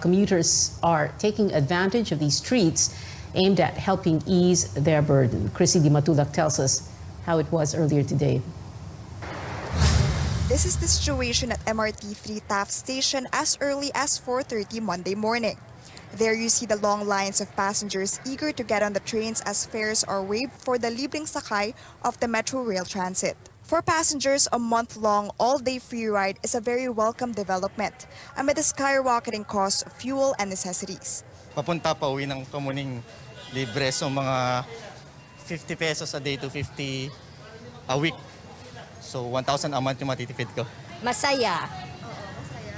Commuters are taking advantage of these treats aimed at helping ease their burden. Chrissy Di Matulak tells us how it was earlier today. This is the situation at MRT3 Taft Station as early as 4:30 Monday morning. There you see the long lines of passengers eager to get on the trains as fares are waived for the libreng sakay of the Metro Rail Transit. For passengers, a month-long, all-day free ride is a very welcome development amid the skyrocketing cost of fuel and necessities. Papunta pa uwi ng Kamuning libre, so mga 50 pesos a day to 50 a week. So 1,000 a month yung matitipid ko. Masaya.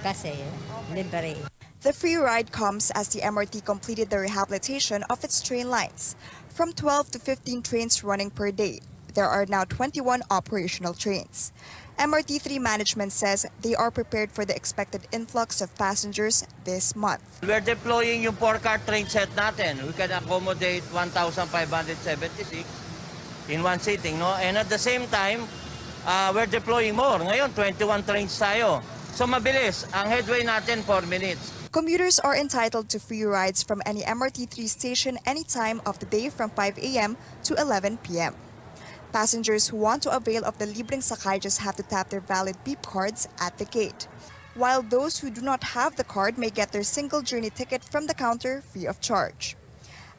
Kasi libre. The free ride comes as the MRT completed the rehabilitation of its train lines. From 12 to 15 trains running per day, there are now 21 operational trains. MRT3 management says they are prepared for the expected influx of passengers this month. We're deploying yung 4-car train set natin. We can accommodate 1,576 in one sitting, no? And at the same time, we're deploying more. Ngayon, 21 trains tayo. So mabilis. Ang headway natin, 4 minutes. Commuters are entitled to free rides from any MRT3 station any time of the day from 5 a.m. to 11 p.m. Passengers who want to avail of the libreng sakay just have to tap their valid beep cards at the gate, while those who do not have the card may get their single journey ticket from the counter free of charge.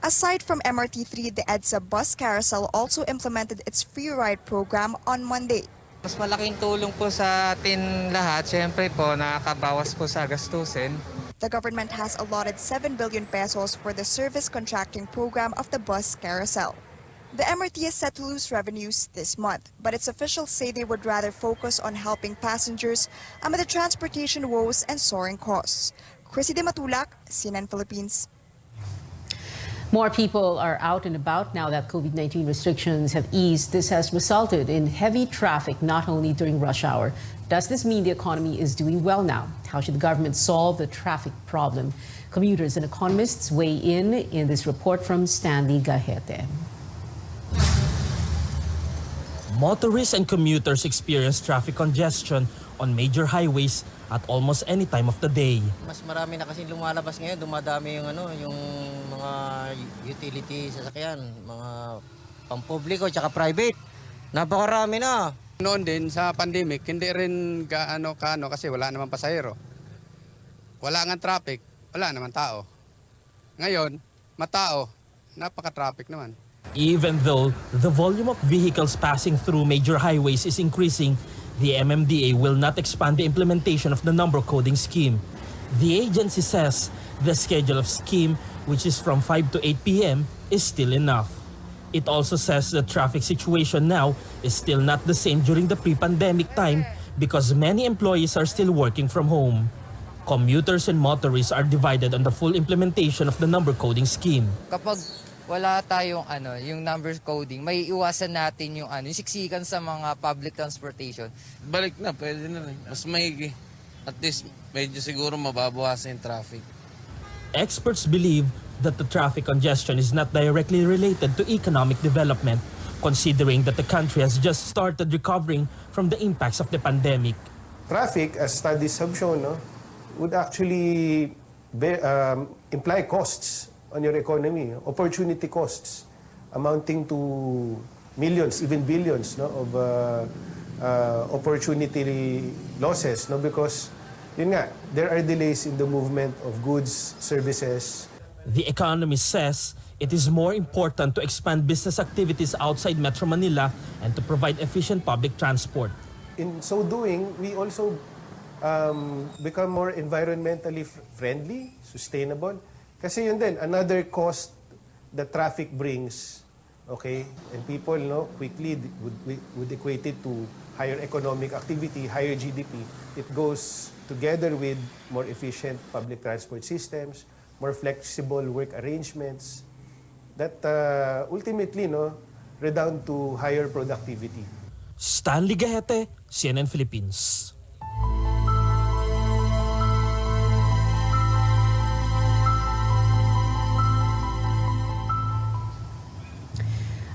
Aside from MRT3, the EDSA Bus Carousel also implemented its free ride program on Monday. Mas malaking tulong po sa atin lahat. Siyempre po, nakakabawas po sa gastusin. The government has allotted 7 billion pesos for the service contracting program of the Bus Carousel. The MRT is set to lose revenues this month, but its officials say they would rather focus on helping passengers amid the transportation woes and soaring costs. Chrissy Di Matulak, CNN Philippines. More people are out and about now that COVID-19 restrictions have eased. This has resulted in heavy traffic not only during rush hour. Does this mean the economy is doing well now? How should the government solve the traffic problem? Commuters and economists weigh in this report from Stanley Gahete. Motorists and commuters experience traffic congestion on major highways at almost any time of the day. Mas marami na kasi lumalabas ngayon, dumadami yung mga utility sasakyan, mga pampubliko tsaka private. Napakarami na. Noon din sa pandemic, hindi rin gaano kasi wala naman pasahero. Wala nga traffic, wala naman tao. Ngayon, matao, napaka-traffic naman. Even though the volume of vehicles passing through major highways is increasing, the MMDA will not expand the implementation of the number coding scheme. The agency says the schedule of scheme, which is from 5 to 8 p.m., is still enough. It also says the traffic situation now is still not the same during the pre-pandemic time because many employees are still working from home. Commuters and motorists are divided on the full implementation of the number coding scheme. Kapag wala tayong yung numbers coding, may iwasan natin yung yung siksikan sa mga public transportation. Balik na, pwede na rin. Mas maigi. At least, medyo siguro mababawasan yung traffic. Experts believe that the traffic congestion is not directly related to economic development, considering that the country has just started recovering from the impacts of the pandemic. Traffic, as studies have shown, would actually imply costs on your economy, opportunity costs amounting to millions, even billions of opportunity losses, because yun nga, there are delays in the movement of goods, services. The economist says it is more important to expand business activities outside Metro Manila and to provide efficient public transport. In so doing, we also become more environmentally friendly, sustainable. Kasi yun din, another cost that traffic brings, okay, and people quickly would equate it to higher economic activity, higher GDP. It goes together with more efficient public transport systems, more flexible work arrangements that ultimately redound to higher productivity. Stanley Gahete, CNN Philippines.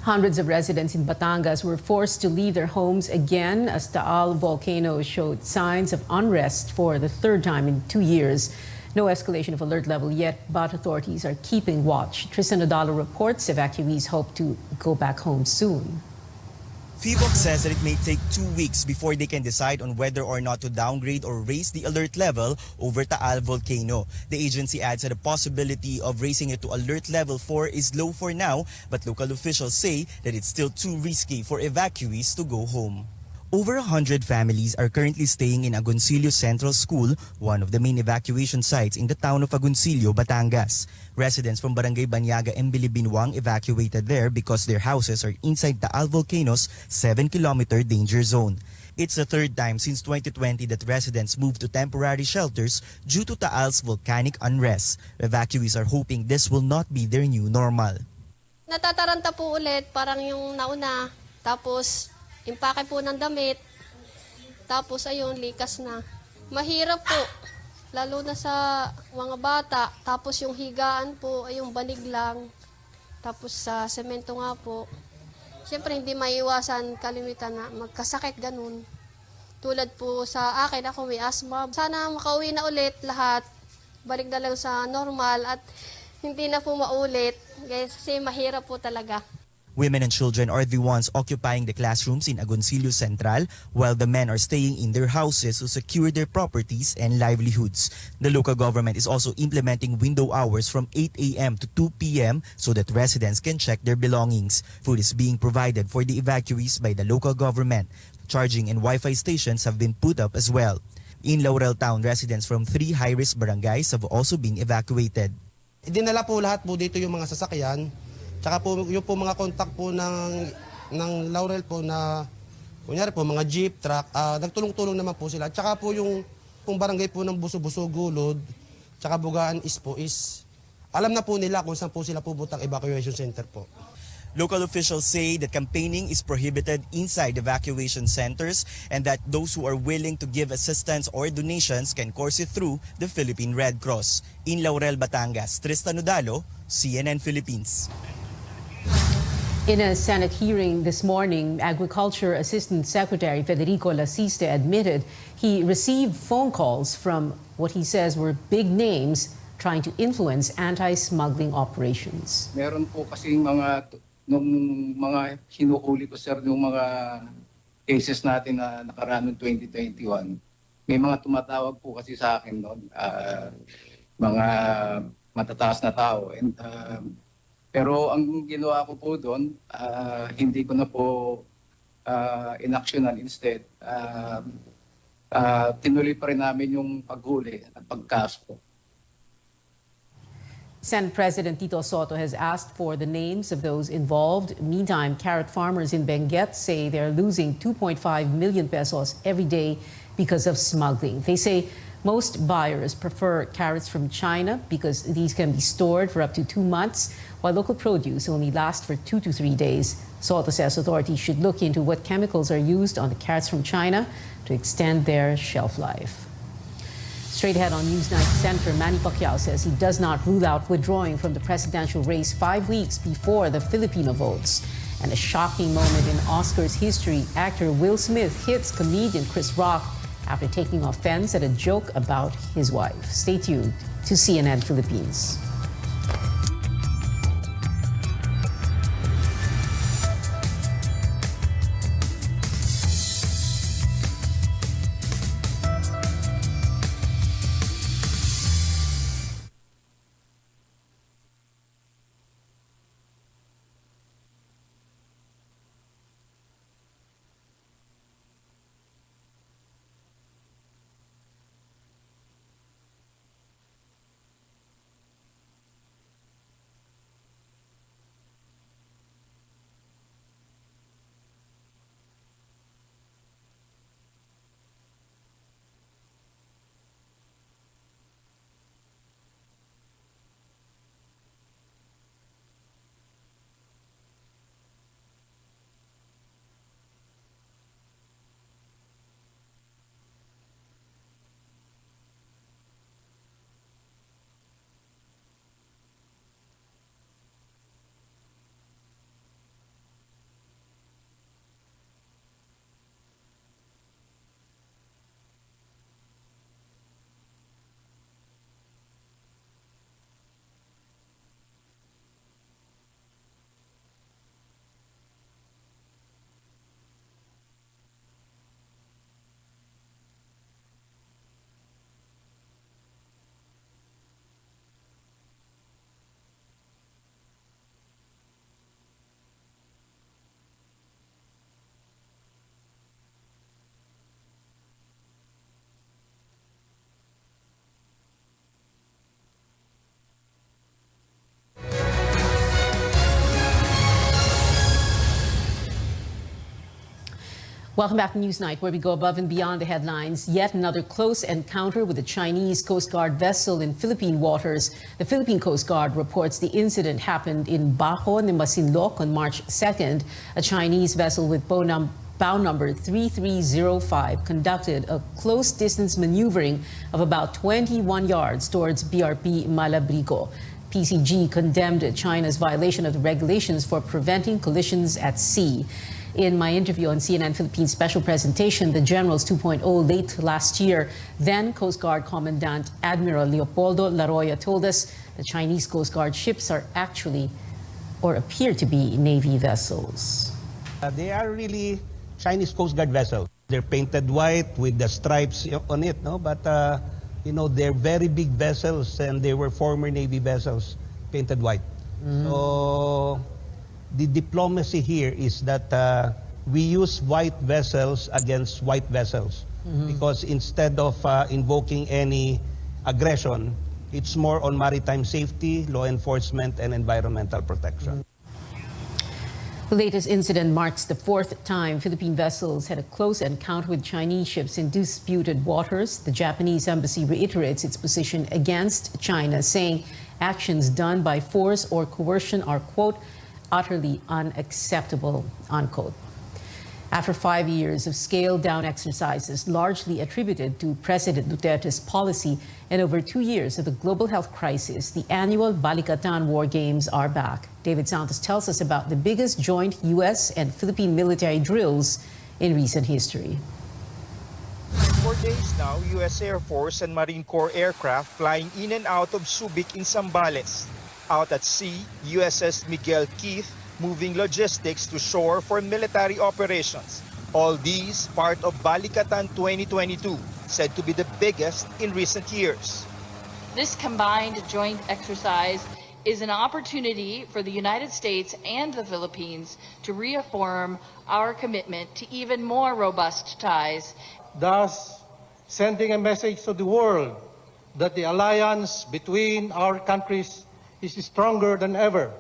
Hundreds of residents in Batangas were forced to leave their homes again as Taal volcano showed signs of unrest for the third time in 2 years. No escalation of alert level yet, but authorities are keeping watch. Tristan Odalo reports evacuees hope to go back home soon. PHIVOC says that it may take 2 weeks before they can decide on whether or not to downgrade or raise the alert level over Taal volcano. The agency adds that the possibility of raising it to alert level 4 is low for now, but local officials say that it's still too risky for evacuees to go home. Over 100 families are currently staying in Agoncillo Central School, one of the main evacuation sites in the town of Agoncillo, Batangas. Residents from Barangay Banyaga and Bilibinwang evacuated there because their houses are inside Taal Volcano's 7-kilometer danger zone. It's the third time since 2020 that residents moved to temporary shelters due to Taal's volcanic unrest. Evacuees are hoping this will not be their new normal. Natataranta po ulit, parang yung nauna, tapos impake po ng damit, tapos ayun, likas na. Mahirap po, lalo na sa mga bata, tapos yung higaan po ay yung banig lang, tapos sa semento nga po. Siyempre hindi maiwasan kalimitan na magkasakit ganun. Tulad po sa akin, ako may asthma. Sana makauwi na ulit lahat, balik na lang sa normal at hindi na po maulit kasi mahirap po talaga. Women and children are the ones occupying the classrooms in Agoncillo Central, while the men are staying in their houses to secure their properties and livelihoods. The local government is also implementing window hours from 8 a.m. to 2 p.m. so that residents can check their belongings. Food is being provided for the evacuees by the local government. Charging and Wi-Fi stations have been put up as well. In Laurel Town, residents from 3 high-risk barangays have also been evacuated. Dinala po lahat po dito yung mga sasakyan. Tsaka po yung po mga contact po ng Laurel po na kunyari po mga jeep, truck, nagtulong-tulong naman po sila. Tsaka po yung barangay po ng Buso-Buso, Gulod, tsaka Bugaan is alam na po nila kung saan po sila pupuntang evacuation center po. Local officials say that campaigning is prohibited inside evacuation centers and that those who are willing to give assistance or donations can course it through the Philippine Red Cross. In Laurel, Batangas, Tristan Odalo, CNN Philippines. In a Senate hearing this morning, Agriculture Assistant Secretary Federico Lasiste admitted he received phone calls from what he says were big names trying to influence anti-smuggling operations. Meron po kasing nung mga hinuhuli ko sir, yung mga cases natin na nakaraan noong 2021, may mga tumatawag po kasi sa akin noon, mga matataas na tao. And pero ang ginawa ko po doon, hindi ko na po inaksyonan. Instead, tinuloy pa rin namin yung paghuli at pagkaso. Senate President Tito Soto has asked for the names of those involved. Meantime, carrot farmers in Benguet say they're losing 2.5 million pesos every day because of smuggling. They say most buyers prefer carrots from China because these can be stored for up to 2 months, while local produce only lasts for 2 to 3 days. Soto says authorities should look into what chemicals are used on the carrots from China to extend their shelf life. Straight ahead on Newsnight, Senator Manny Pacquiao says he does not rule out withdrawing from the presidential race 5 weeks before the Filipino votes. And a shocking moment in Oscars history, actor Will Smith hits comedian Chris Rock after taking offense at a joke about his wife. Stay tuned to CNN Philippines. Welcome back to Newsnight, where we go above and beyond the headlines. Yet another close encounter with a Chinese Coast Guard vessel in Philippine waters. The Philippine Coast Guard reports the incident happened in Bajo de Masinloc on March 2nd. A Chinese vessel with bow number 3305 conducted a close-distance maneuvering of about 21 yards towards BRP Malabrigo. PCG condemned China's violation of the regulations for preventing collisions at sea. In my interview on CNN Philippines special presentation, the Generals 2.0 late last year, then Coast Guard Commandant Admiral Leopoldo Laroya told us the Chinese Coast Guard ships are actually, or appear to be, Navy vessels. They are really Chinese Coast Guard vessels. They're painted white with the stripes on it, no? But, they're very big vessels and they were former Navy vessels painted white. So the diplomacy here is that we use white vessels against white vessels because instead of invoking any aggression, it's more on maritime safety, law enforcement, and environmental protection. The latest incident marks the fourth time Philippine vessels had a close encounter with Chinese ships in disputed waters. The Japanese embassy reiterates its position against China, saying actions done by force or coercion are, quote, utterly unacceptable, unquote. After 5 years of scaled-down exercises largely attributed to President Duterte's policy and over 2 years of the global health crisis, the annual Balikatan War Games are back. David Santos tells us about the biggest joint U.S. and Philippine military drills in recent history. For days now, U.S. Air Force and Marine Corps aircraft flying in and out of Subic in Zambales. Out at sea, USS Miguel Keith moving logistics to shore for military operations. All these part of Balikatan 2022, said to be the biggest in recent years. This combined joint exercise is an opportunity for the United States and the Philippines to reaffirm our commitment to even more robust ties. Thus, sending a message to the world that the alliance between our countries is stronger than ever.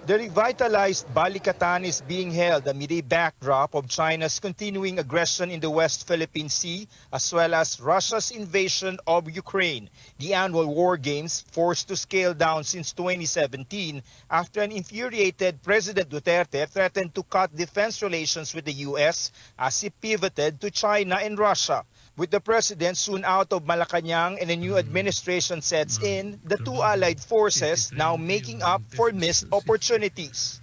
The revitalized Balikatan is being held amid a backdrop of China's continuing aggression in the West Philippine Sea, as well as Russia's invasion of Ukraine. The annual war games forced to scale down since 2017 after an infuriated President Duterte threatened to cut defense relations with the U.S. as he pivoted to China and Russia. With the president soon out of Malacanang and a new administration sets in, the two allied forces now making up for missed opportunities.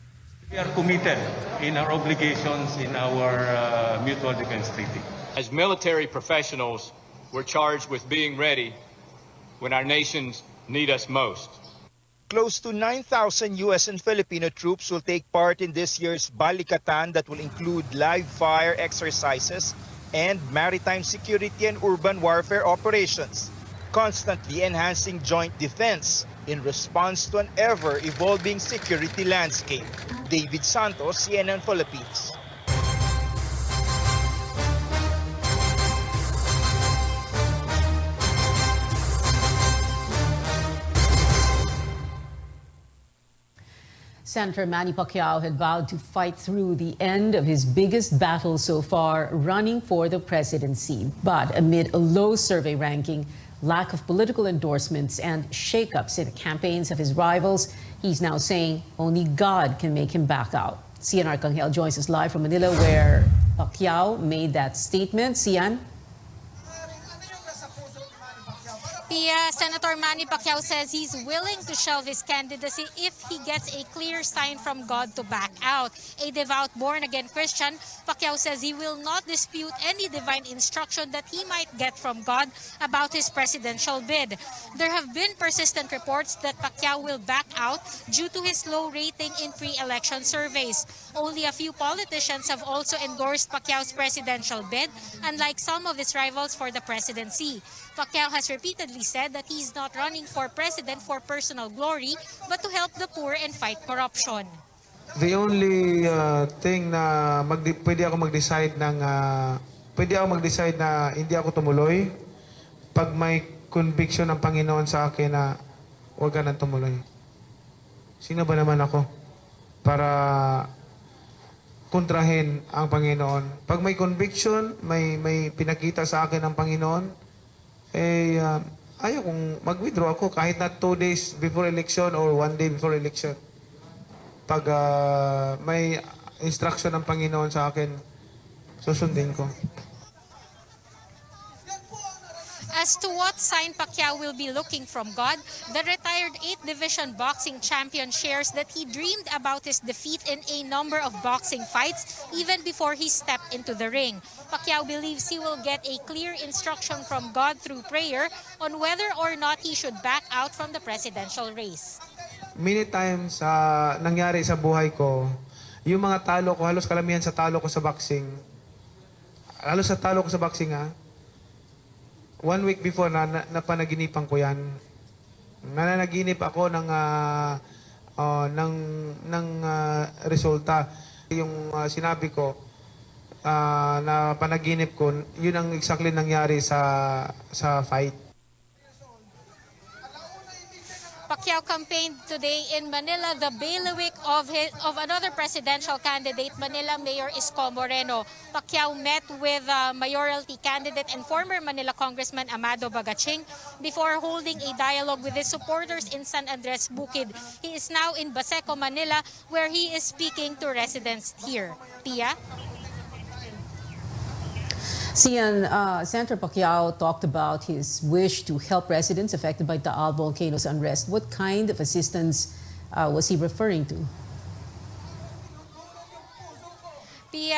We are committed in our obligations in our mutual defense treaty. As military professionals, we're charged with being ready when our nations need us most. Close to 9,000 U.S. and Filipino troops will take part in this year's Balikatan that will include live fire exercises and maritime security and urban warfare operations, constantly enhancing joint defense in response to an ever-evolving security landscape. David Santos, CNN Philippines. Senator Manny Pacquiao had vowed to fight through the end of his biggest battle so far, running for the presidency. But amid a low survey ranking, lack of political endorsements, and shakeups in the campaigns of his rivals, he's now saying only God can make him back out. Cian Arcangel joins us live from Manila, where Pacquiao made that statement. Cian? Senator Manny Pacquiao says he's willing to shelve his candidacy if he gets a clear sign from God to back out. A devout born-again Christian, Pacquiao says he will not dispute any divine instruction that he might get from God about his presidential bid. There have been persistent reports that Pacquiao will back out due to his low rating in pre-election surveys. Only a few politicians have also endorsed Pacquiao's presidential bid, unlike some of his rivals for the presidency. Pacquiao has repeatedly said that he's not running for president for personal glory, but to help the poor and fight corruption. The only thing na pwede ako mag-decide na hindi ako tumuloy pag may conviction ng Panginoon sa akin na huwag ka nang tumuloy. Sino ba naman ako para kontrahin ang Panginoon. Pag may conviction, may pinakita sa akin ang Panginoon, ayaw kong mag-withdraw ako kahit na 2 days before election or 1 day before election. Pag may instruction ng Panginoon sa akin, susundin ko. As to what sign Pacquiao will be looking from God, the retired 8th Division boxing champion shares that he dreamed about his defeat in a number of boxing fights even before he stepped into the ring. Pacquiao believes he will get a clear instruction from God through prayer on whether or not he should back out from the presidential race. Many times nangyari sa buhay ko, yung mga talo ko, halos kalamihan sa talo ko sa boxing, halos sa talo ko sa boxing 1 week before napanaginipan ko yan. Nananaginip ako ng resulta. Yung sinabi ko na panaginip ko, yun ang exactly nangyari sa fight. Pacquiao campaigned today in Manila, the bailiwick of another presidential candidate, Manila Mayor Isko Moreno. Pacquiao met with mayoralty candidate and former Manila Congressman Amado Bagaching before holding a dialogue with his supporters in San Andres Bukid. He is now in Baseco, Manila, where he is speaking to residents here. Pia? Sian, Senator Pacquiao talked about his wish to help residents affected by Taal volcano's unrest. What kind of assistance was he referring to?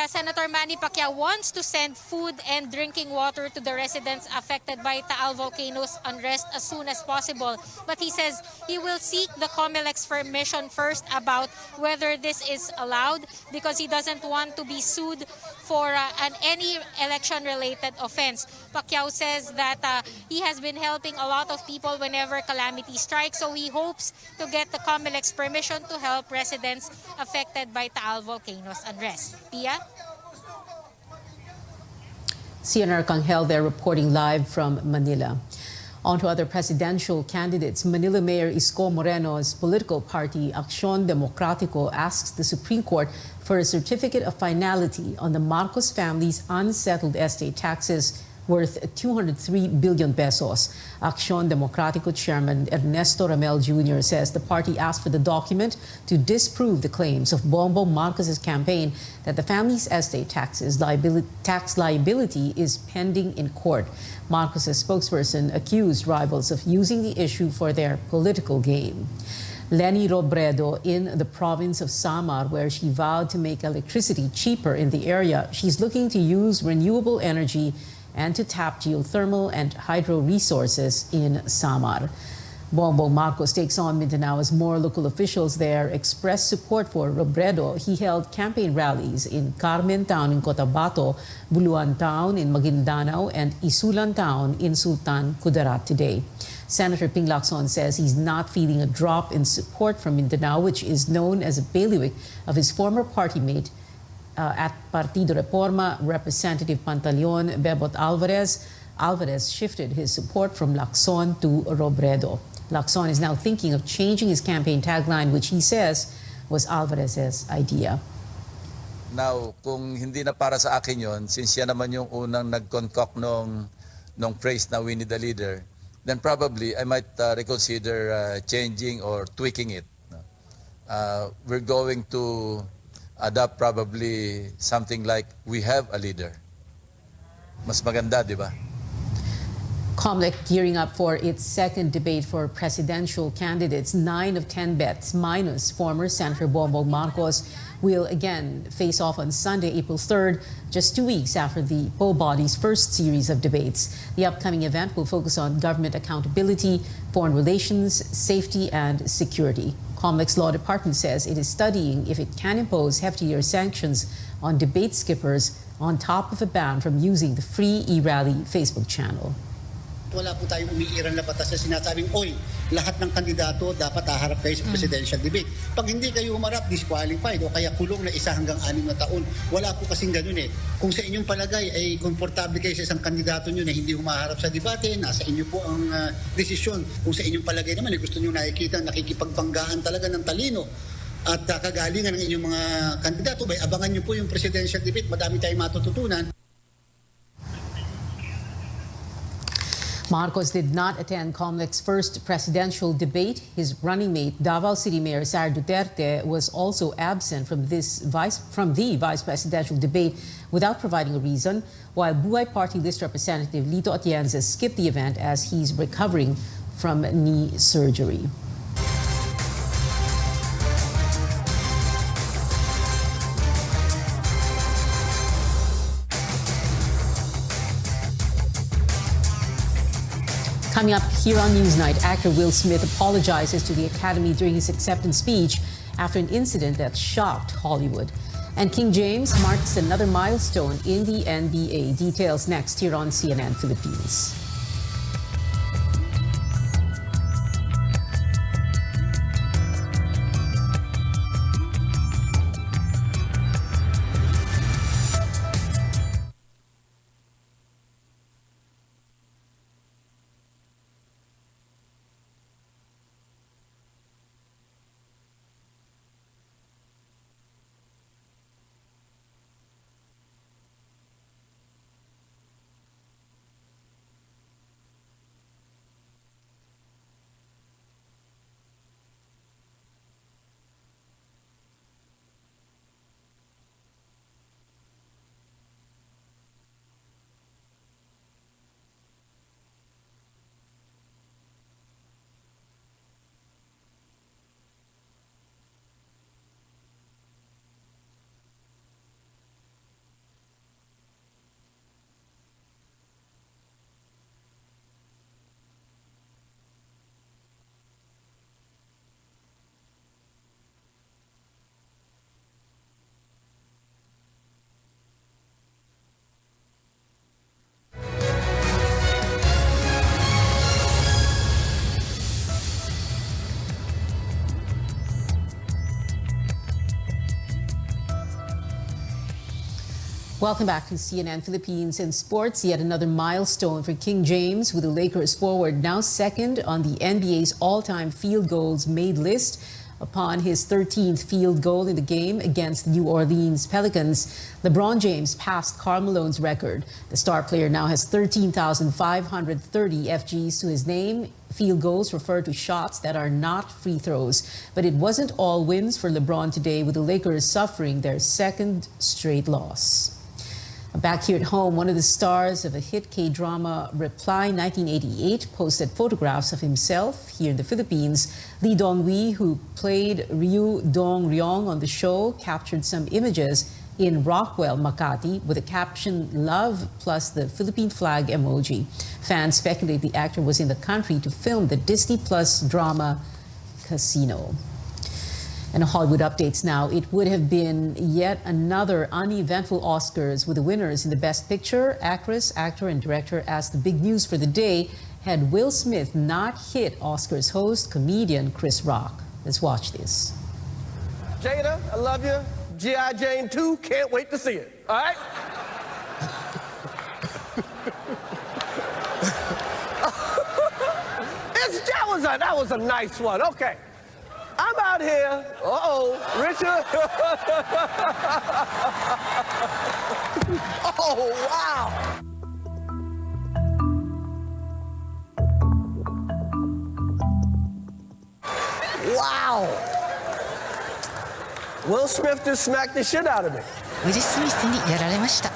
Senator Manny Pacquiao wants to send food and drinking water to the residents affected by Taal volcano's unrest as soon as possible. But he says he will seek the COMELEC's permission first about whether this is allowed because he doesn't want to be sued for any election-related offense. Pacquiao says that he has been helping a lot of people whenever calamity strikes, so he hopes to get the COMELEC's permission to help residents affected by Taal volcano's unrest. Pia? Sian Arcangel there reporting live from Manila. On to other presidential candidates. Manila Mayor Isko Moreno's political party, Acción Democrático, asks the Supreme Court for a certificate of finality on the Marcos family's unsettled estate taxes worth 203 billion pesos. Acción Democrático Chairman Ernesto Ramel Jr. says the party asked for the document to disprove the claims of Bongbong Marcos's campaign that the family's estate tax liability is pending in court. Marcos's spokesperson accused rivals of using the issue for their political gain. Leni Robredo in the province of Samar, where she vowed to make electricity cheaper in the area. She's looking to use renewable energy and to tap geothermal and hydro resources in Samar. Bongbong Marcos takes on Mindanao as more local officials there expressed support for Robredo. He held campaign rallies in Carmen Town in Cotabato, Buluan Town in Maguindanao, and Isulan Town in Sultan Kudarat today. Senator Ping Lacson says he's not feeling a drop in support from Mindanao, which is known as a bailiwick of his former party mate at Partido Reforma, Representative Pantaleon Bebot Alvarez. Alvarez shifted his support from Lacson to Robredo. Lacson is now thinking of changing his campaign tagline, which he says was Alvarez's idea. Now, kung hindi na para sa akin yon, since yan naman yung unang nag-concoct nung phrase na we need a leader, then probably I might reconsider changing or tweaking it. We're going to adopt probably something like we have a leader. Mas maganda, di ba? COMELEC gearing up for its second debate for presidential candidates. 9 of 10 bets, minus former Senator Bongbong Marcos, will again face off on Sunday, April 3rd, just 2 weeks after the PO body's first series of debates. The upcoming event will focus on government accountability, foreign relations, safety, and security. COMELEC's law department says it is studying if it can impose heftier sanctions on debate skippers on top of a ban from using the free eRally Facebook channel. Wala po tayong umiiral na batas na sinasabing, oy, lahat ng kandidato dapat haharap kayo sa presidential debate. Pag hindi kayo humarap, disqualified o kaya kulong na 1 hanggang 6 na taon. Wala po kasing ganun eh. Kung sa inyong palagay ay komportable kayo sa isang kandidato nyo na hindi humaharap sa debate, nasa inyo po ang desisyon. Kung sa inyong palagay naman, gusto nyo nakikita nakikipagbanggaan talaga ng talino at kagalingan ng inyong mga kandidato, abangan nyo po yung presidential debate. Madami tayong matututunan. Marcos did not attend COMELEC's first presidential debate. His running mate, Davao City Mayor Sara Duterte, was also absent from the vice presidential debate without providing a reason, while Buhay Party List Representative Lito Atienza skipped the event as he's recovering from knee surgery. Coming up here on Newsnight, actor Will Smith apologizes to the Academy during his acceptance speech after an incident that shocked Hollywood. And King James marks another milestone in the NBA. Details next here on CNN Philippines. Welcome back to CNN Philippines in sports. Yet another milestone for King James, with the Lakers forward now second on the NBA's all-time field goals made list upon his 13th field goal in the game against the New Orleans Pelicans. LeBron James passed Karl Malone's record. The star player now has 13,530 FGs to his name. Field goals refer to shots that are not free throws. But it wasn't all wins for LeBron today, with the Lakers suffering their second straight loss. Back here at home, one of the stars of a hit K-drama Reply 1988 posted photographs of himself here in the Philippines. Lee Dong-wi, who played Ryu Dong-ryong on the show, captured some images in Rockwell, Makati, with the caption "Love" plus the Philippine flag emoji. Fans speculate the actor was in the country to film the Disney Plus drama Casino. And Hollywood updates now. It would have been yet another uneventful Oscars with the winners in the Best Picture, Actress, Actor, and Director, as the big news for the day had Will Smith not hit Oscars host, comedian Chris Rock. Let's watch this. Jada, I love you. G.I. Jane 2, can't wait to see it. All right? that was a nice one. Okay. I'm out here. Richard. Oh, wow. Wow. Will Smith just smacked the shit out of me. ウィル・スミスにやられました。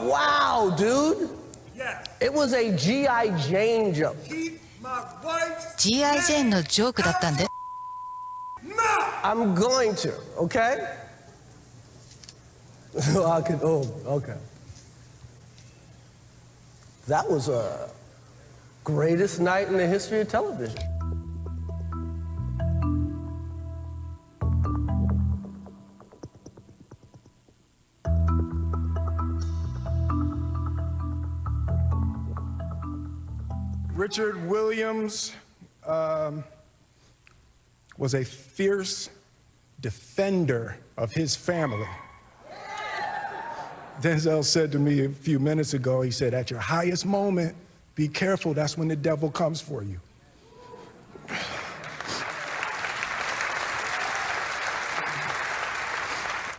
Wow, dude. It was a G.I. Jane joke. G.I. Jane のジョークだったんで。 I'm going to, okay? Okay. That was a greatest night in the history of television. Richard Williams was a fierce defender of his family. Denzel said to me a few minutes ago, he said, at your highest moment, be careful, that's when the devil comes for you.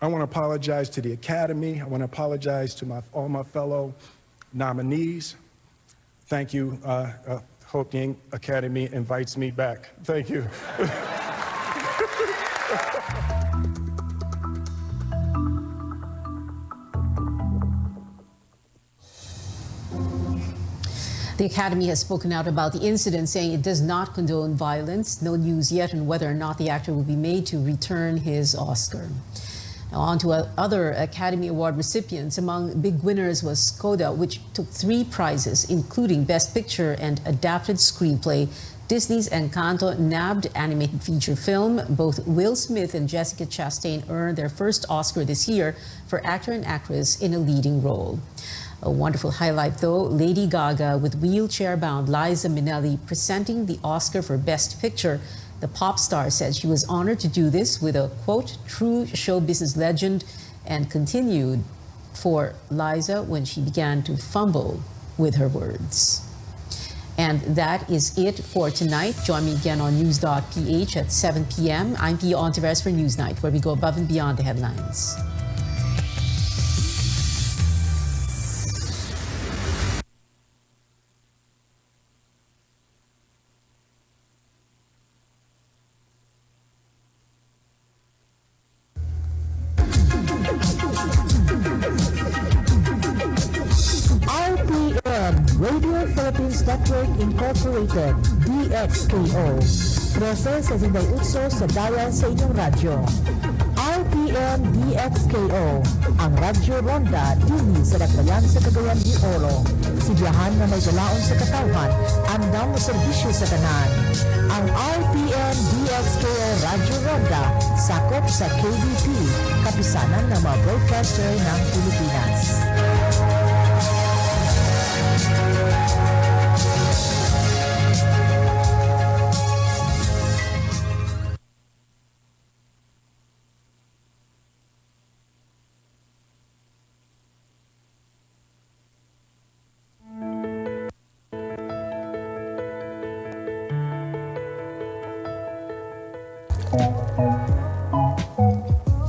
I want to apologize to the Academy. I want to apologize to all my fellow nominees. Thank you. Hope the Academy invites me back. Thank you. The Academy has spoken out about the incident, saying it does not condone violence. No news yet on whether or not the actor will be made to return his Oscar. Now on to other Academy Award recipients. Among big winners was Coda, which took 3 prizes, including Best Picture and Adapted Screenplay. Disney's Encanto nabbed animated feature film. Both Will Smith and Jessica Chastain earned their first Oscar this year for actor and actress in a leading role. A wonderful highlight, though, Lady Gaga with wheelchair-bound Liza Minnelli presenting the Oscar for Best Picture. The pop star said she was honored to do this with a, quote, true show business legend, and continued for Liza when she began to fumble with her words. And that is it for tonight. Join me again on news.ph at 7 p.m. I'm Pia Ontiveros for Newsnight, where we go above and beyond the headlines. Radio Philippines Network Incorporated, DXKO. 13:68 sa dial sa inyong radyo. RPM DXKO, ang Radyo Ronda dili sa Dakbayan sa Cagayan de Oro. Sibiyahan na may galaon sa katawhan, andam mo serbisyo sa tanan. Ang RPM DXKO Radyo Ronda sakop sa KBP, kapisanan ng mga broadcaster ng Pilipinas.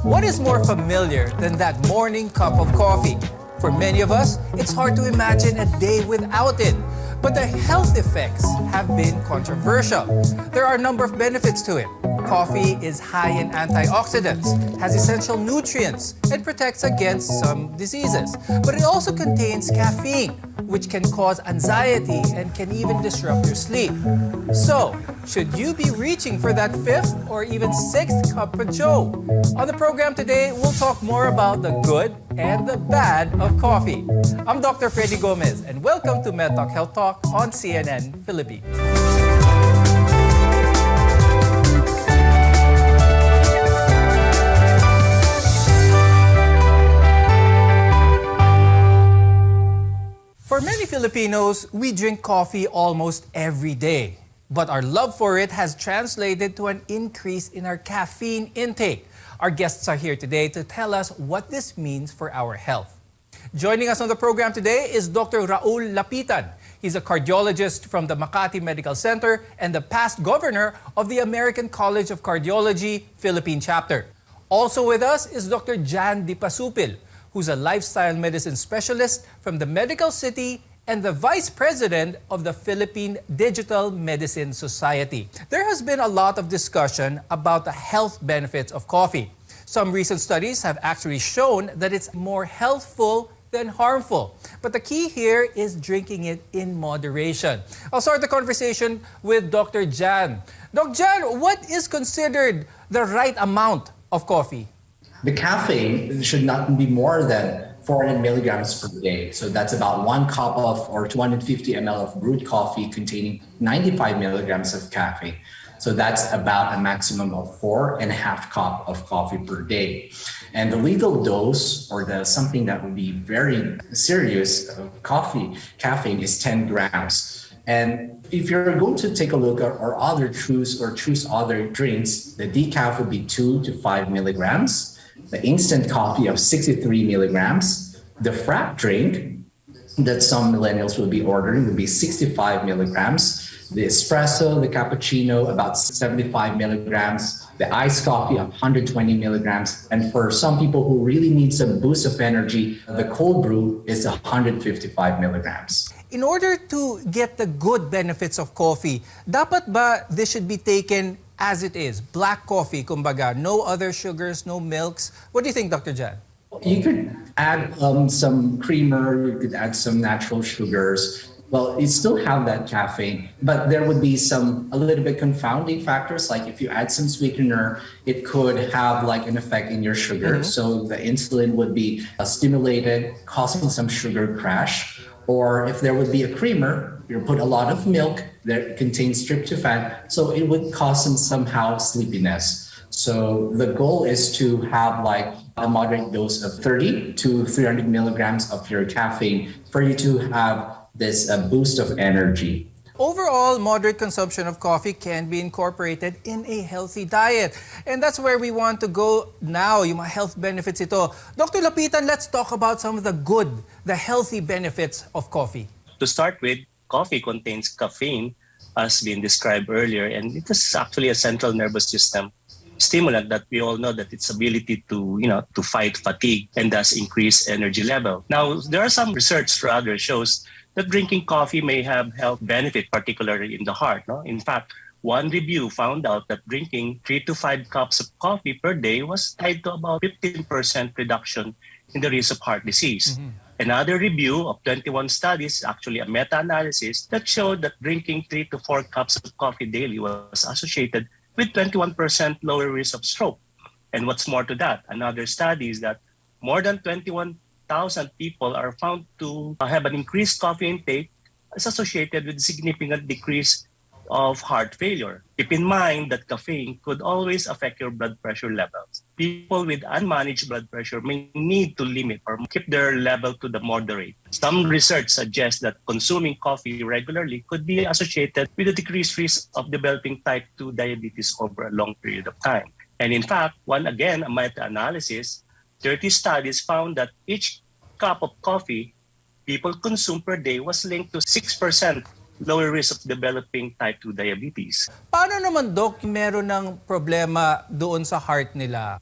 What is more familiar than that morning cup of coffee? For many of us, it's hard to imagine a day without it. But the health effects have been controversial. There are a number of benefits to it. Coffee is high in antioxidants, has essential nutrients, and protects against some diseases. But it also contains caffeine, which can cause anxiety and can even disrupt your sleep. So, should you be reaching for that 5th or even 6th cup of joe? On the program today, we'll talk more about the good and the bad of coffee. I'm Dr. Freddy Gomez, and welcome to MedTalk Health Talk on CNN Philippines. For many Filipinos, we drink coffee almost every day. But our love for it has translated to an increase in our caffeine intake. Our guests are here today to tell us what this means for our health. Joining us on the program today is Dr. Raul Lapitan. He's a cardiologist from the Makati Medical Center and the past governor of the American College of Cardiology Philippine Chapter. Also with us is Dr. Jan Dipasupil, who's a lifestyle medicine specialist from the Medical City and the Vice President of the Philippine Digital Medicine Society. There has been a lot of discussion about the health benefits of coffee. Some recent studies have actually shown that it's more healthful than harmful. But the key here is drinking it in moderation. I'll start the conversation with Dr. Jan. Dr. Jan, what is considered the right amount of coffee? The caffeine should not be more than 400 milligrams per day. So that's about 1 cup of or 250 ml of brewed coffee containing 95 milligrams of caffeine. So that's about a maximum of 4.5 cup of coffee per day. And the legal dose, or something that would be very serious caffeine is 10 grams. And if you're going to take a look at choose other drinks, the decaf would be 2 to 5 milligrams. The instant coffee of 63 milligrams, the frap drink that some millennials will be ordering would be 65 milligrams, the espresso, the cappuccino, about 75 milligrams, The iced coffee, 120 milligrams. And for some people who really need some boost of energy, the cold brew is 155 milligrams. In order to get the good benefits of coffee, dapat ba this should be taken as it is? Black coffee, kumbaga, no other sugars, no milks. What do you think, Dr. Jan? You could add some creamer, you could add some natural sugars. Well, you still have that caffeine, but there would be a little bit confounding factors. Like if you add some sweetener, it could have like an effect in your sugar. So the insulin would be stimulated, causing some sugar crash. Or if there would be a creamer, you put a lot of milk that contains tryptophan, so it would cause somehow sleepiness. So the goal is to have like a moderate dose of 30 to 300 milligrams of pure caffeine for you to have this boost of energy. Overall, moderate consumption of coffee can be incorporated in a healthy diet. And that's where we want to go now, yung mga health benefits ito. Dr. Lapitan, let's talk about some of the healthy benefits of coffee. To start with, coffee contains caffeine, as been described earlier, and it is actually a central nervous system stimulant that we all know that its ability to fight fatigue and thus increase energy level. Now, there are some research rather shows that drinking coffee may have health benefit, particularly in the heart. No? In fact, one review found out that drinking 3 to 5 cups of coffee per day was tied to about 15% reduction in the risk of heart disease. Another review of 21 studies, actually a meta-analysis, that showed that drinking 3 to 4 cups of coffee daily was associated with 21% lower risk of stroke. And what's more to that, another study is that more than 21,000 people are found to have an increased coffee intake is associated with significant decrease of heart failure. Keep in mind that caffeine could always affect your blood pressure levels. People with unmanaged blood pressure may need to limit or keep their level to the moderate. Some research suggests that consuming coffee regularly could be associated with a decreased risk of developing type 2 diabetes over a long period of time. And in fact, a meta-analysis, 30 studies found that each cup of coffee people consume per day was linked to 6% lower risk of developing type 2 diabetes. Paano naman, Doc, meron ng problema doon sa heart nila?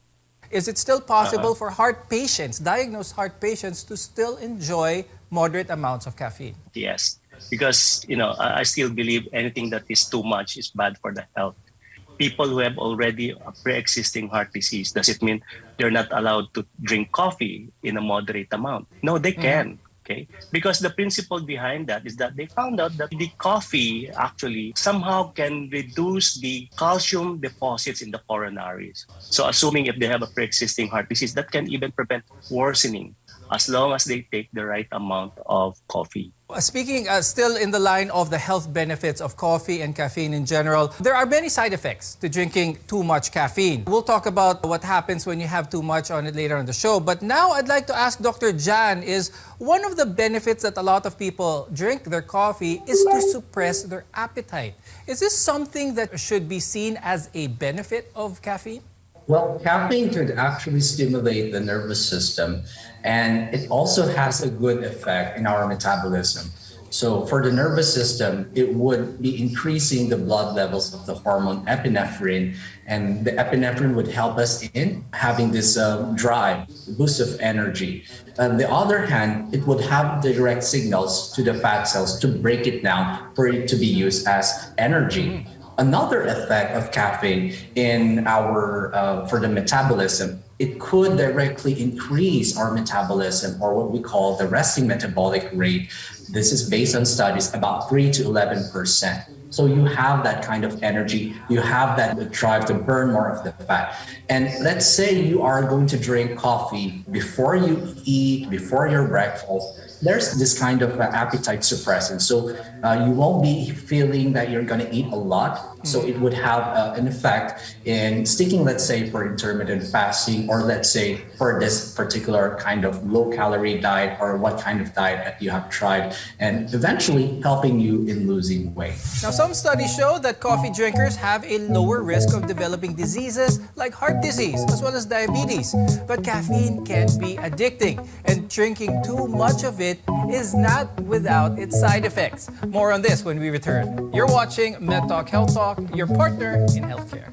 Is it still possible for diagnosed heart patients to still enjoy moderate amounts of caffeine? Yes, because I still believe anything that is too much is bad for the health. People who have already a pre-existing heart disease, does it mean they're not allowed to drink coffee in a moderate amount? No, they can. Okay, because the principle behind that is that they found out that the coffee actually somehow can reduce the calcium deposits in the coronaries. So assuming if they have a pre-existing heart disease, that can even prevent worsening as long as they take the right amount of coffee. Speaking still in the line of the health benefits of coffee and caffeine in general, there are many side effects to drinking too much caffeine. We'll talk about what happens when you have too much on it later on the show. But now I'd like to ask Dr. Jan, is one of the benefits that a lot of people drink their coffee is to suppress their appetite. Is this something that should be seen as a benefit of caffeine? Well, caffeine could actually stimulate the nervous system, and it also has a good effect in our metabolism. So for the nervous system, it would be increasing the blood levels of the hormone epinephrine, and the epinephrine would help us in having this drive, boost of energy. On the other hand, it would have direct signals to the fat cells to break it down for it to be used as energy. Another effect of caffeine in for the metabolism, it could directly increase our metabolism, or what we call the resting metabolic rate. This is based on studies about 3 to 11%. So you have that kind of energy, you have that drive to burn more of the fat. And let's say you are going to drink coffee before you eat, before your breakfast. There's this kind of appetite suppressant. So you won't be feeling that you're going to eat a lot. So it would have an effect in sticking, let's say, for intermittent fasting, or let's say for this particular kind of low-calorie diet, or what kind of diet that you have tried, and eventually helping you in losing weight. Now, some studies show that coffee drinkers have a lower risk of developing diseases like heart disease as well as diabetes. But caffeine can be addicting, and drinking too much of it is not without its side effects. More on this when we return. You're watching MedTalk Health Talk, your partner in healthcare.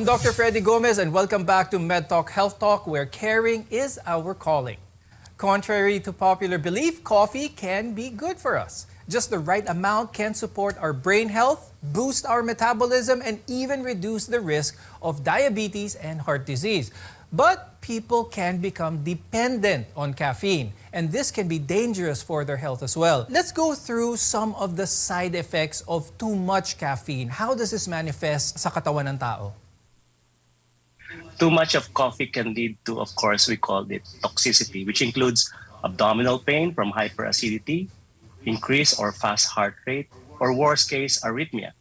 I'm Dr. Freddy Gomez and welcome back to MedTalk Health Talk, where caring is our calling. Contrary to popular belief, coffee can be good for us. Just the right amount can support our brain health, boost our metabolism, and even reduce the risk of diabetes and heart disease. But people can become dependent on caffeine, and this can be dangerous for their health as well. Let's go through some of the side effects of too much caffeine. How does this manifest sa katawan ng tao? Too much of coffee can lead to, of course, we call it toxicity, which includes abdominal pain from hyperacidity, increased or fast heart rate, or worst case, arrhythmia.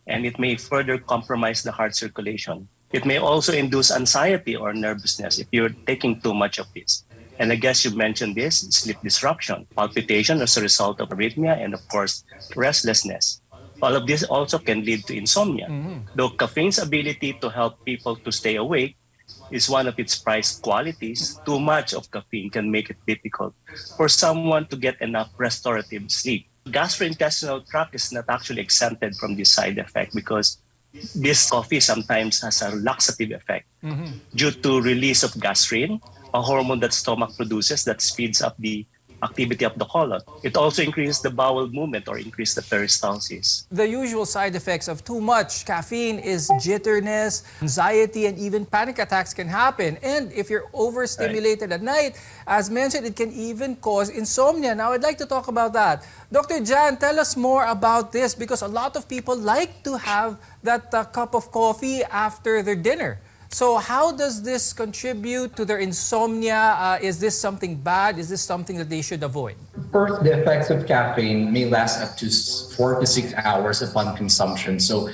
And it may further compromise the heart circulation. It may also induce anxiety or nervousness if you're taking too much of this. And I guess you mentioned this, sleep disruption, palpitation as a result of arrhythmia, and of course, restlessness. All of this also can lead to insomnia. Though caffeine's ability to help people to stay awake is one of its prized qualities, too much of caffeine can make it difficult for someone to get enough restorative sleep. Gastrointestinal tract is not actually exempted from this side effect because this coffee sometimes has a laxative effect due to release of gastrin, a hormone that stomach produces that speeds up the activity of the colon. It also increases the bowel movement or increases the peristalsis. The usual side effects of too much caffeine is jitterness, anxiety, and even panic attacks can happen. And if you're overstimulated at night, as mentioned, it can even cause insomnia. Now, I'd like to talk about that. Dr. Jan, tell us more about this because a lot of people like to have that cup of coffee after their dinner. So how does this contribute to their insomnia? Is this something bad? Is this something that they should avoid? First, the effects of caffeine may last up to 4 to 6 hours upon consumption. So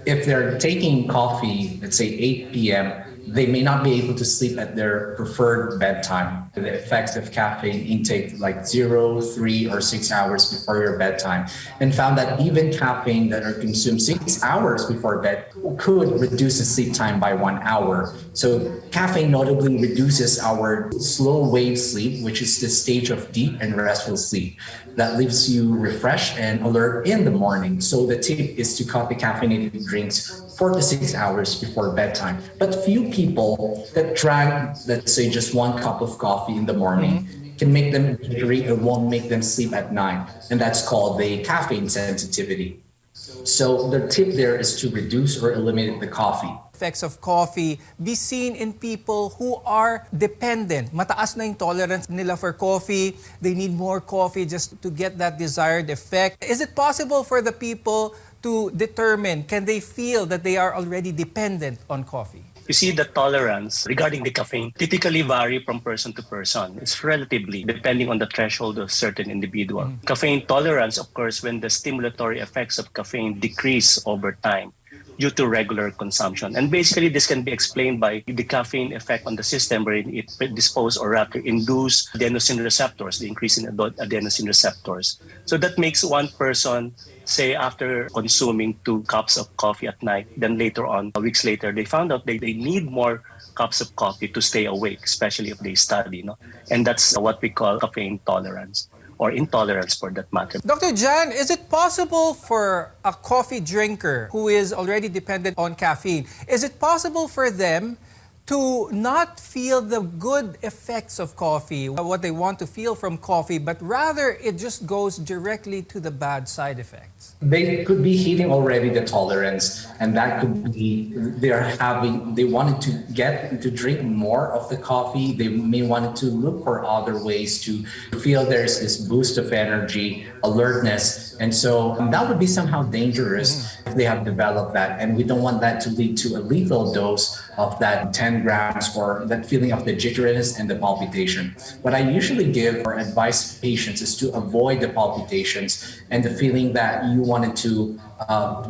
if they're taking coffee, let's say 8 p.m., they may not be able to sleep at their preferred bedtime. The effects of caffeine intake like 0, 3, or 6 hours before your bedtime, and found that even caffeine that are consumed 6 hours before bed could reduce the sleep time by 1 hour. So caffeine notably reduces our slow wave sleep, which is the stage of deep and restful sleep that leaves you refreshed and alert in the morning. So the tip is to cut the caffeinated drinks 4 to 6 hours before bedtime. But few people that drank, let's say, just 1 cup of coffee in the morning can make them jittery and won't make them sleep at night. And that's called the caffeine sensitivity. So the tip there is to reduce or eliminate the coffee. Effects of coffee be seen in people who are dependent. Mataas na yung tolerance nila for coffee. They need more coffee just to get that desired effect. Is it possible for the people to determine, can they feel that they are already dependent on coffee? You see, the tolerance regarding the caffeine typically vary from person to person. It's relatively depending on the threshold of certain individual. Caffeine tolerance occurs when the stimulatory effects of caffeine decrease over time due to regular consumption. And basically, this can be explained by the caffeine effect on the system wherein it predispose or rather induce adenosine receptors, the increase in adenosine receptors. So that makes one person, say after consuming 2 cups of coffee at night, then later on, weeks later, they found out they need more cups of coffee to stay awake, especially if they study. No? And that's what we call caffeine tolerance, or intolerance for that matter. Dr. Jan, is it possible for a coffee drinker who is already dependent on caffeine, is it possible for them to not feel the good effects of coffee, what they want to feel from coffee, but rather it just goes directly to the bad side effects? They could be hitting already the tolerance, and that could be they wanted to get to drink more of the coffee. They may want to look for other ways to feel there's this boost of energy, alertness, and so that would be somehow dangerous if they have developed that, and we don't want that to lead to a lethal dose of that 10 grams or that feeling of the jitteriness and the palpitation. What I usually give or advise patients is to avoid the palpitations and the feeling that you wanted to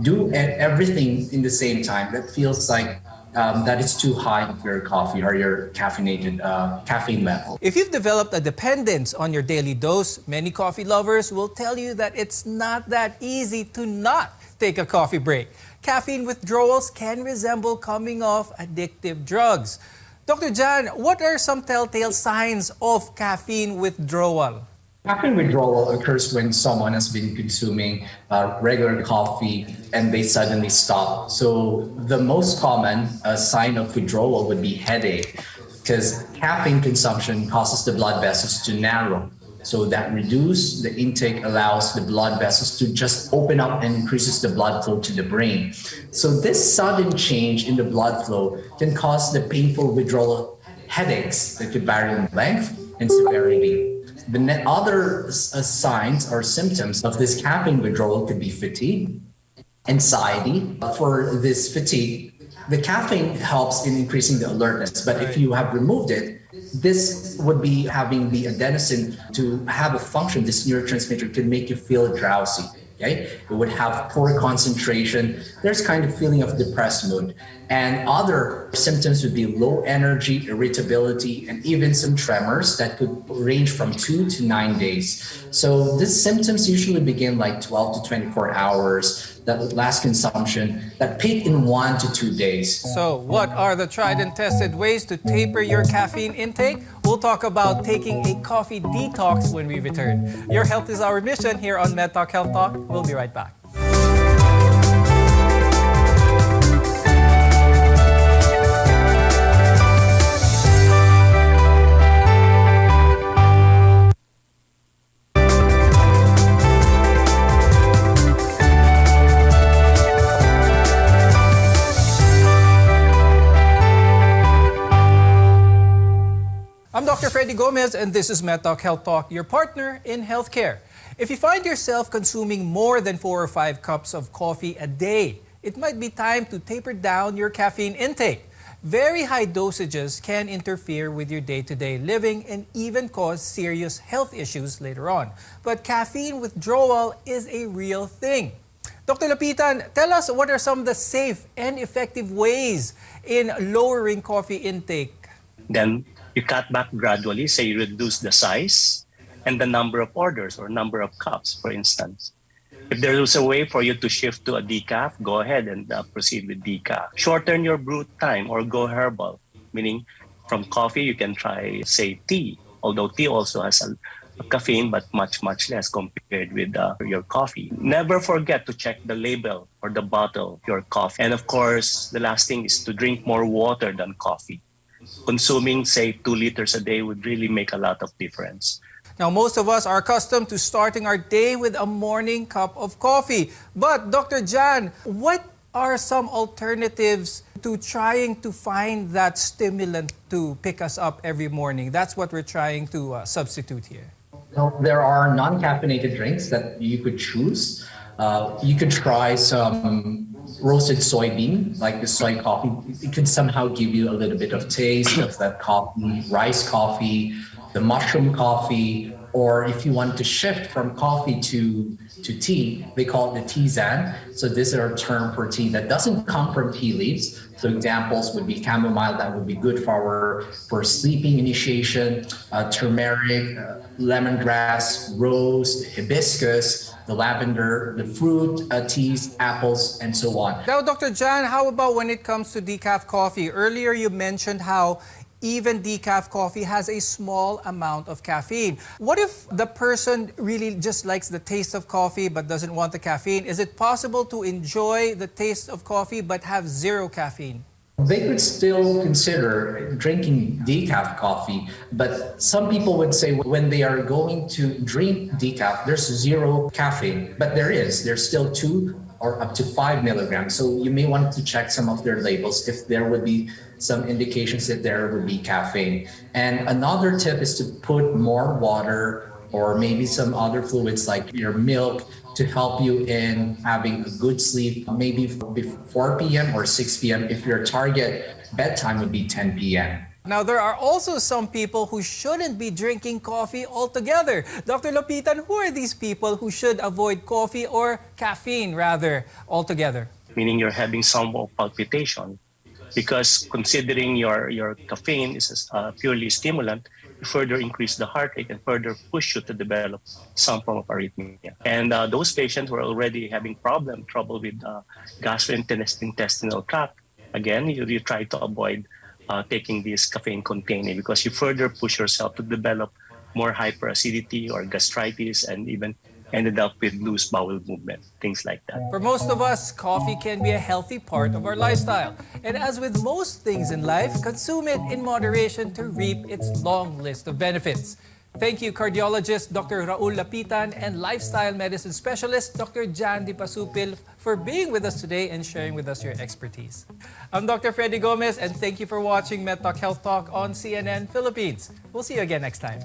do everything in the same time. That feels like that is too high of your coffee or your caffeinated caffeine level. If you've developed a dependence on your daily dose, many coffee lovers will tell you that it's not that easy to not take a coffee break. Caffeine withdrawals can resemble coming off addictive drugs. Dr. Jan, what are some telltale signs of caffeine withdrawal? Caffeine withdrawal occurs when someone has been consuming regular coffee and they suddenly stop. So the most common sign of withdrawal would be headache, because caffeine consumption causes the blood vessels to narrow. So that reduce the intake allows the blood vessels to just open up and increases the blood flow to the brain. So this sudden change in the blood flow can cause the painful withdrawal headaches that could vary in length and severity. The other signs or symptoms of this caffeine withdrawal could be fatigue, anxiety. For this fatigue, the caffeine helps in increasing the alertness, but if you have removed it, this would be having the adenosine to have a function. This neurotransmitter can make you feel drowsy. Okay, it would have poor concentration. There's kind of feeling of depressed mood. And other symptoms would be low energy, irritability, and even some tremors that could range from 2 to 9 days. So these symptoms usually begin like 12 to 24 hours, that last consumption, that peak in 1 to 2 days. So what are the tried and tested ways to taper your caffeine intake? We'll talk about taking a coffee detox when we return. Your health is our mission here on MedTalk Health Talk. We'll be right back. I'm Dr. Freddy Gomez, and this is MedTalk Health Talk, your partner in healthcare. If you find yourself consuming more than 4 or 5 cups of coffee a day, it might be time to taper down your caffeine intake. Very high dosages can interfere with your day-to-day living and even cause serious health issues later on. But caffeine withdrawal is a real thing. Dr. Lapitan, tell us what are some of the safe and effective ways in lowering coffee intake? Then you cut back gradually, say you reduce the size and the number of orders or number of cups, for instance. If there is a way for you to shift to a decaf, go ahead and proceed with decaf. Shorten your brew time or go herbal, meaning from coffee you can try, say, tea, although tea also has a caffeine but much less compared with your coffee. Never forget to check the label or the bottle of your coffee. And of course, the last thing is to drink more water than coffee. Consuming, say, 2 liters a day would really make a lot of difference. Now, most of us are accustomed to starting our day with a morning cup of coffee. But Dr. Jan, what are some alternatives to trying to find that stimulant to pick us up every morning? That's what we're trying to substitute here. Well, there are non-caffeinated drinks that you could choose. You could try some roasted soybean, like the soy coffee. It could somehow give you a little bit of taste of that coffee, rice coffee, the mushroom coffee, or if you want to shift from coffee to tea, they call it the tisane. So this is a term for tea that doesn't come from tea leaves. So examples would be chamomile, that would be good for sleeping initiation, turmeric, lemongrass, rose, hibiscus, the lavender, the fruit teas, apples, and so on. Now, Dr. Jan, how about when it comes to decaf coffee? Earlier you mentioned how even decaf coffee has a small amount of caffeine. What if the person really just likes the taste of coffee but doesn't want the caffeine? Is it possible to enjoy the taste of coffee but have 0 caffeine? They could still consider drinking decaf coffee, but some people would say when they are going to drink decaf, there's 0 caffeine, but there's still 2 or up to 5 milligrams. So you may want to check some of their labels if there would be some indications that there would be caffeine. And another tip is to put more water or maybe some other fluids like your milk to help you in having a good sleep, maybe 4 p.m. or 6 p.m. if your target bedtime would be 10 p.m. Now, there are also some people who shouldn't be drinking coffee altogether. Dr. Lapitan, who are these people who should avoid coffee or caffeine, rather, altogether? Meaning you're having some palpitation. Because considering your caffeine is a purely stimulant, you further increase the heart rate and further push you to develop some form of arrhythmia. And those patients were already having trouble with gastrointestinal tract. Again, you try to avoid taking this caffeine containing because you further push yourself to develop more hyperacidity or gastritis, and even ended up with loose bowel movement, things like that. For most of us, coffee can be a healthy part of our lifestyle. And as with most things in life, consume it in moderation to reap its long list of benefits. Thank you, cardiologist Dr. Raul Lapitan and lifestyle medicine specialist Dr. Jan Di Pasupil, for being with us today and sharing with us your expertise. I'm Dr. Freddy Gomez, and thank you for watching MedTalk Health Talk on CNN Philippines. We'll see you again next time.